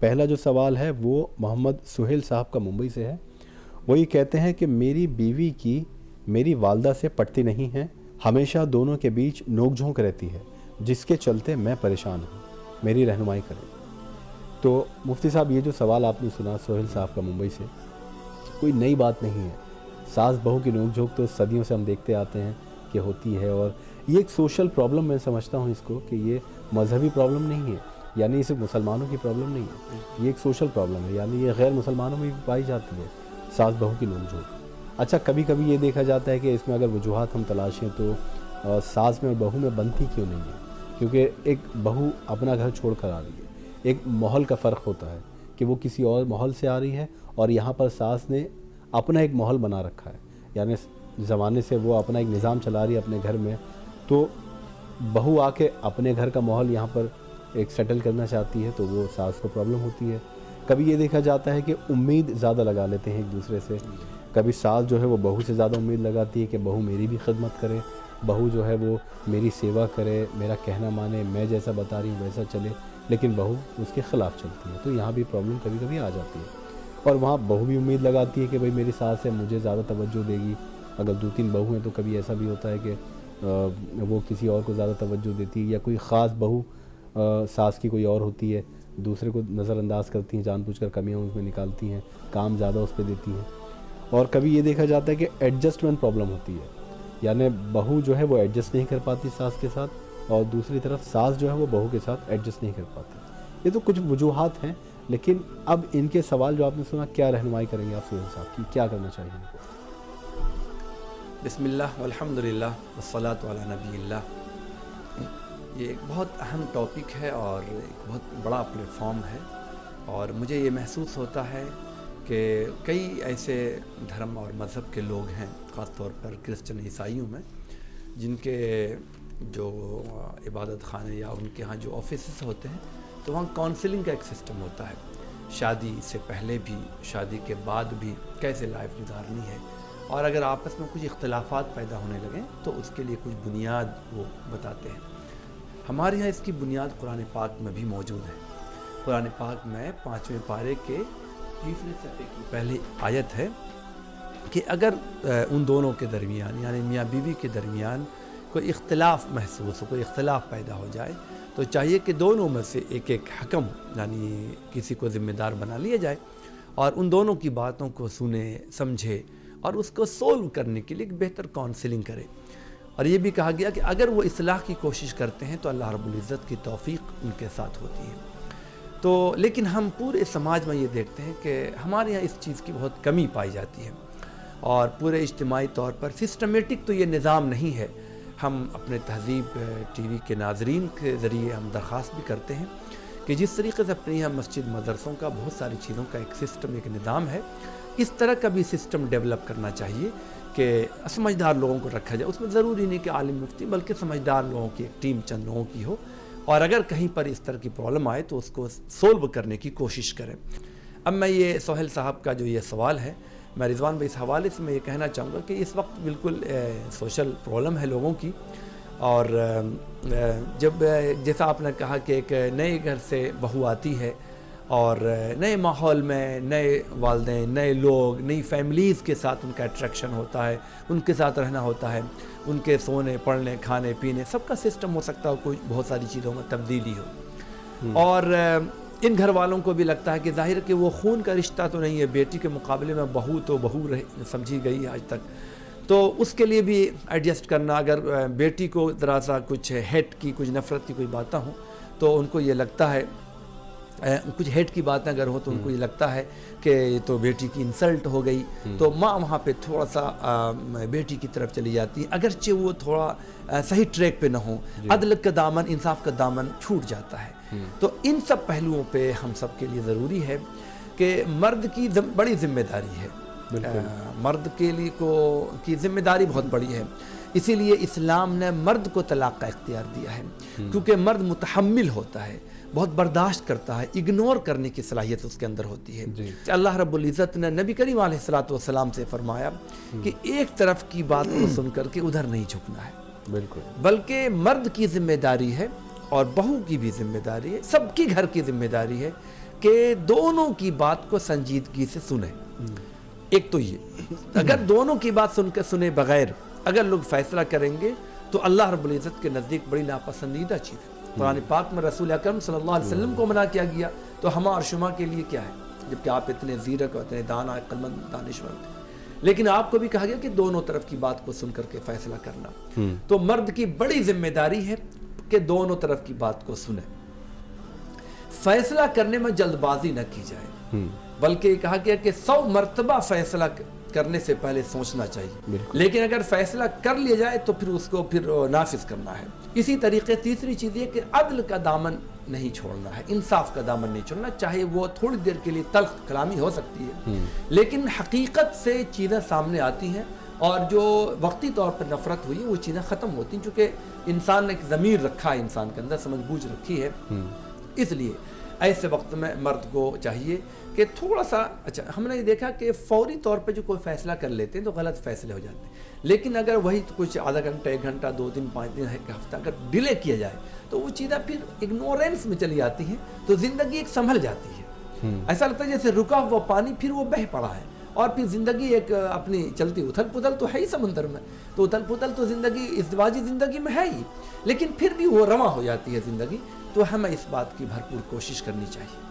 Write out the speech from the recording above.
پہلا جو سوال ہے وہ محمد سہیل صاحب کا ممبئی سے ہے. وہ یہ کہتے ہیں کہ میری بیوی کی میری والدہ سے پٹتی نہیں ہے, ہمیشہ دونوں کے بیچ نوک جھونک رہتی ہے, جس کے چلتے میں پریشان ہوں, میری رہنمائی کریں. تو مفتی صاحب یہ جو سوال آپ نے سنا سہیل صاحب کا ممبئی سے, کوئی نئی بات نہیں ہے. ساس بہو کی نوک جھونک تو صدیوں سے ہم دیکھتے آتے ہیں کہ ہوتی ہے, اور یہ ایک سوشل پرابلم میں سمجھتا ہوں اس کو, کہ یہ مذہبی پرابلم نہیں ہے, یعنی یہ صرف مسلمانوں کی پرابلم نہیں ہے, یہ ایک سوشل پرابلم ہے, یعنی یہ غیر مسلمانوں میں بھی پائی جاتی ہے ساس بہو کی نوک جھونک. اچھا کبھی کبھی یہ دیکھا جاتا ہے کہ اس میں اگر وجوہات ہم تلاشیں تو ساس میں اور بہو میں بنتی کیوں نہیں ہے, کیونکہ ایک بہو اپنا گھر چھوڑ کر آ رہی ہے, ایک ماحول کا فرق ہوتا ہے کہ وہ کسی اور ماحول سے آ رہی ہے, اور یہاں پر ساس نے اپنا ایک ماحول بنا رکھا ہے, یعنی زمانے سے وہ اپنا ایک نظام چلا رہی ہے اپنے گھر میں. تو بہو آ کے اپنے گھر کا ماحول یہاں پر ایک سیٹل کرنا چاہتی ہے تو وہ ساس کو پرابلم ہوتی ہے. کبھی یہ دیکھا جاتا ہے کہ امید زیادہ لگا لیتے ہیں ایک دوسرے سے, کبھی ساس جو ہے وہ بہو سے زیادہ امید لگاتی ہے کہ بہو میری بھی خدمت کرے, بہو جو ہے وہ میری سیوا کرے, میرا کہنا مانے, میں جیسا بتا رہی ہوں ویسا چلے, لیکن بہو اس کے خلاف چلتی ہے. تو یہاں بھی پرابلم کبھی کبھی آ جاتی ہے, اور وہاں بہو بھی امید لگاتی ہے کہ بھئی میری ساس ہے مجھے زیادہ توجہ دے گی. اگر 2-3 بہو ہیں تو کبھی ایسا بھی ہوتا ہے کہ وہ کسی اور کو زیادہ توجہ دیتی ہے, یا کوئی خاص بہو ساس کی کوئی اور ہوتی ہے, دوسرے کو نظر انداز کرتی ہیں, جان بوجھ کر کمیاں اس میں نکالتی ہیں, کام زیادہ اس پہ دیتی ہیں. اور کبھی یہ دیکھا جاتا ہے کہ ایڈجسٹمنٹ پرابلم ہوتی ہے, یعنی بہو جو ہے وہ ایڈجسٹ نہیں کر پاتی ساس کے ساتھ, اور دوسری طرف ساس جو ہے وہ بہو کے ساتھ ایڈجسٹ نہیں کر پاتی. یہ تو کچھ وجوہات ہیں, لیکن اب ان کے سوال جو آپ نے سنا, کیا رہنمائی کریں گے آپ سہیل صاحب کی, کیا کرنا چاہیے؟ بسم اللہ والحمد للہ والصلاۃ علی نبی اللہ. یہ ایک بہت اہم ٹاپک ہے اور ایک بہت بڑا پلیٹ فارم ہے, اور مجھے یہ محسوس ہوتا ہے کہ کئی ایسے دھرم اور مذہب کے لوگ ہیں, خاص طور پر کرسچن عیسائیوں میں, جن کے جو عبادت خانے یا ان کے ہاں جو آفیسز ہوتے ہیں تو وہاں کونسلنگ کا ایک سسٹم ہوتا ہے, شادی سے پہلے بھی شادی کے بعد بھی کیسے لائف گزارنی ہے, اور اگر آپس میں کچھ اختلافات پیدا ہونے لگیں تو اس کے لیے کچھ بنیاد وہ بتاتے ہیں. ہمارے یہاں اس کی بنیاد قرآن پاک میں بھی موجود ہے. قرآن پاک میں 5ویں پارے کے 3 صفحے کی پہلی آیت ہے کہ اگر ان دونوں کے درمیان یعنی میاں بیوی کے درمیان کوئی اختلاف محسوس ہو, کوئی اختلاف پیدا ہو جائے, تو چاہیے کہ دونوں میں سے ایک ایک حکم یعنی کسی کو ذمہ دار بنا لیا جائے, اور ان دونوں کی باتوں کو سنے سمجھے اور اس کو سولو کرنے کے لیے ایک بہتر کونسلنگ کرے. اور یہ بھی کہا گیا کہ اگر وہ اصلاح کی کوشش کرتے ہیں تو اللہ رب العزت کی توفیق ان کے ساتھ ہوتی ہے. تو لیکن ہم پورے سماج میں یہ دیکھتے ہیں کہ ہمارے یہاں اس چیز کی بہت کمی پائی جاتی ہے, اور پورے اجتماعی طور پر سسٹمیٹک تو یہ نظام نہیں ہے. ہم اپنے تہذیب ٹی وی کے ناظرین کے ذریعے ہم درخواست بھی کرتے ہیں کہ جس طریقے سے اپنے یہاں مسجد مدرسوں کا بہت ساری چیزوں کا ایک سسٹم ایک نظام ہے, اس طرح کا بھی سسٹم ڈیولپ کرنا چاہیے کہ سمجھدار لوگوں کو رکھا جائے. اس میں ضروری نہیں کہ عالم مفتی, بلکہ سمجھدار لوگوں کی ایک ٹیم چند لوگوں کی ہو, اور اگر کہیں پر اس طرح کی پرابلم آئے تو اس کو سولو کرنے کی کوشش کریں. اب میں یہ سہیل صاحب کا جو یہ سوال ہے, میں رضوان بھائی اس حوالے سے میں یہ کہنا چاہوں گا کہ اس وقت بالکل سوشل پرابلم ہے لوگوں کی, اور جب جیسا آپ نے کہا کہ ایک نئے گھر سے بہو آتی ہے اور نئے ماحول میں نئے والدین, نئے لوگ, نئی فیملیز کے ساتھ ان کا اٹریکشن ہوتا ہے, ان کے ساتھ رہنا ہوتا ہے, ان کے سونے پڑھنے کھانے پینے سب کا سسٹم ہو سکتا ہے کوئی بہت ساری چیزوں میں تبدیلی ہو, اور ان گھر والوں کو بھی لگتا ہے کہ ظاہر کہ وہ خون کا رشتہ تو نہیں ہے, بیٹی کے مقابلے میں بہو تو بہو سمجھی گئی آج تک, تو اس کے لیے بھی ایڈجسٹ کرنا. اگر بیٹی کو ذرا سا کچھ ہیٹ کی کچھ نفرت کی کوئی باتیں ہوں تو ان کو یہ لگتا ہے, کچھ ہیٹ کی باتیں اگر ہوں تو ان کو یہ لگتا ہے کہ یہ تو بیٹی کی انسلٹ ہو گئی, تو ماں وہاں پہ تھوڑا سا بیٹی کی طرف چلی جاتی ہے, اگرچہ وہ تھوڑا صحیح ٹریک پہ نہ ہو, عدل کا دامن انصاف کا دامن چھوٹ جاتا ہے. تو ان سب پہلوؤں پہ ہم سب کے لیے ضروری ہے کہ مرد کی بڑی ذمہ داری ہے, مرد کے لیے کی ذمہ داری بہت بڑی ہے. اسی لیے اسلام نے مرد کو طلاق کا اختیار دیا ہے, کیونکہ مرد متحمل ہوتا ہے, بہت برداشت کرتا ہے, اگنور کرنے کی صلاحیت اس کے اندر ہوتی ہے. اللہ رب العزت نے نبی کریم علیہ الصلوۃ والسلام سے فرمایا کہ ایک طرف کی بات کو سن کر کے ادھر نہیں جھکنا ہے, بالکل, بلکہ مرد کی ذمہ داری ہے اور بہو کی بھی ذمہ داری ہے, سب کی گھر کی ذمہ داری ہے کہ دونوں کی بات کو سنجیدگی سے سنیں. ایک تو یہ اگر دونوں کی بات سن کے سنے بغیر اگر لوگ فیصلہ کریں گے تو اللہ رب العزت کے نزدیک بڑی ناپسندیدہ چیز ہے. قرآن پاک میں رسول اکرم صلی اللہ علیہ وسلم کو منع کیا گیا تو ہما اور شما کے لیے کیا ہے, جبکہ آپ اتنے زیرک اور اتنے دانا عقلمند دانشور تھے. لیکن آپ کو بھی کہا گیا کہ دونوں طرف کی بات کو سن کر کے فیصلہ کرنا. تو مرد کی بڑی ذمہ داری ہے کہ دونوں طرف کی بات کو سنیں. فیصلہ کرنے میں جلد بازی نہ کی جائے, بلکہ یہ کہا گیا کہ 100 مرتبہ فیصلہ کرنے سے پہلے سوچنا چاہیے. لیکن اگر فیصلہ کر لیا جائے تو پھر اس کو پھر نافذ کرنا ہے. اسی طریقے تیسری چیز یہ کہ عدل کا دامن نہیں چھوڑنا ہے, انصاف کا دامن نہیں چھوڑنا. چاہے وہ تھوڑی دیر کے لیے تلخ کلامی ہو سکتی ہے, لیکن حقیقت سے چیزیں سامنے آتی ہیں اور جو وقتی طور پر نفرت ہوئی وہ چیزیں ختم ہوتی ہیں, چونکہ انسان نے ایک ضمیر رکھا ہے, انسان کے اندر سمجھ بوجھ رکھی ہے. اس لیے ایسے وقت میں مرد کو چاہیے کہ تھوڑا سا, اچھا ہم نے یہ دیکھا کہ فوری طور پہ جو کوئی فیصلہ کر لیتے ہیں تو غلط فیصلے ہو جاتے ہیں. لیکن اگر وہی کچھ آدھا گھنٹہ, 1 گھنٹہ, 2 دن, 5 دن, 1 ہفتہ اگر ڈیلے کیا جائے تو وہ چیزیں پھر اگنورینس میں چلی جاتی ہیں, تو زندگی ایک سنبھل جاتی ہے. ایسا لگتا ہے جیسے رکا ہوا پانی پھر وہ بہہ پڑا ہے, اور پھر زندگی ایک اپنی چلتی اتھل پتھل تو ہے ہی سمندر میں. تو اتھل پتھل تو زندگی ازدواجی زندگی میں ہے ہی, لیکن پھر بھی وہ رواں ہو جاتی ہے زندگی. تو ہمیں اس بات کی بھرپور کوشش کرنی چاہیے.